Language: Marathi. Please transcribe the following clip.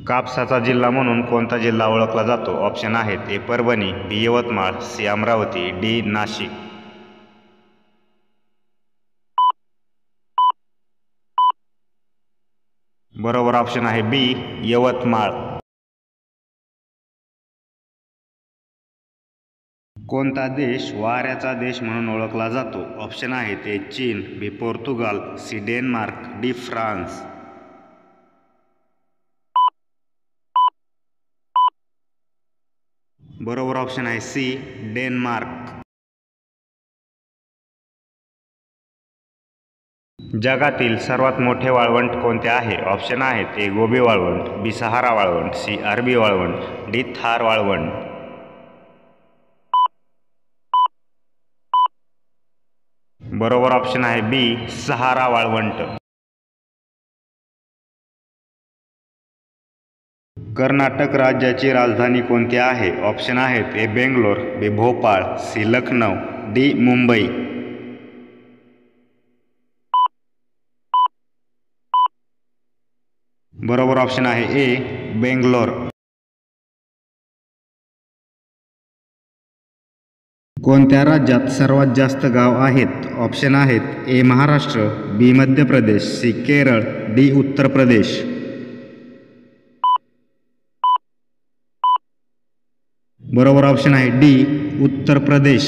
कापसाचा जिल्हा म्हणून कोणता जिल्हा ओळखला जातो? ऑप्शन आहेत: ए परभणी, बी यवतमाळ, सी अमरावती, डी नाशिक. बरोबर ऑप्शन आहे बी यवतमाळ. कोणता देश वाऱ्याचा देश म्हणून ओळखला जातो? ऑप्शन आहेत: ए चीन, B Portugal, C Denmark, D France. बरोबर ऑप्शन आहे सी डेन्मार्क. जगातील सर्वात मोठे वाळवंट कोणते आहे? ऑप्शन आहेत: ए गोबी वाळवंट, बी सहारा वाळवंट, सी अरबी वाळवंट, डी थार वाळवंट. बरोबर ऑप्शन आहे बी सहारा वाळवंट. कर्नाटक राज्याची राजधानी कोणती आहे? ऑप्शन आहेत: ए बेंगलोर, बी भोपाळ, सी लखनौ, डी मुंबई. बरोबर ऑप्शन आहे ए बेंगलोर. कोणत्या राज्यात सर्वात जास्त गाव आहेत? ऑप्शन आहेत: ए महाराष्ट्र, बी मध्य प्रदेश, सी केरळ, डी उत्तर प्रदेश. बरोबर ऑप्शन आहे डी उत्तर प्रदेश.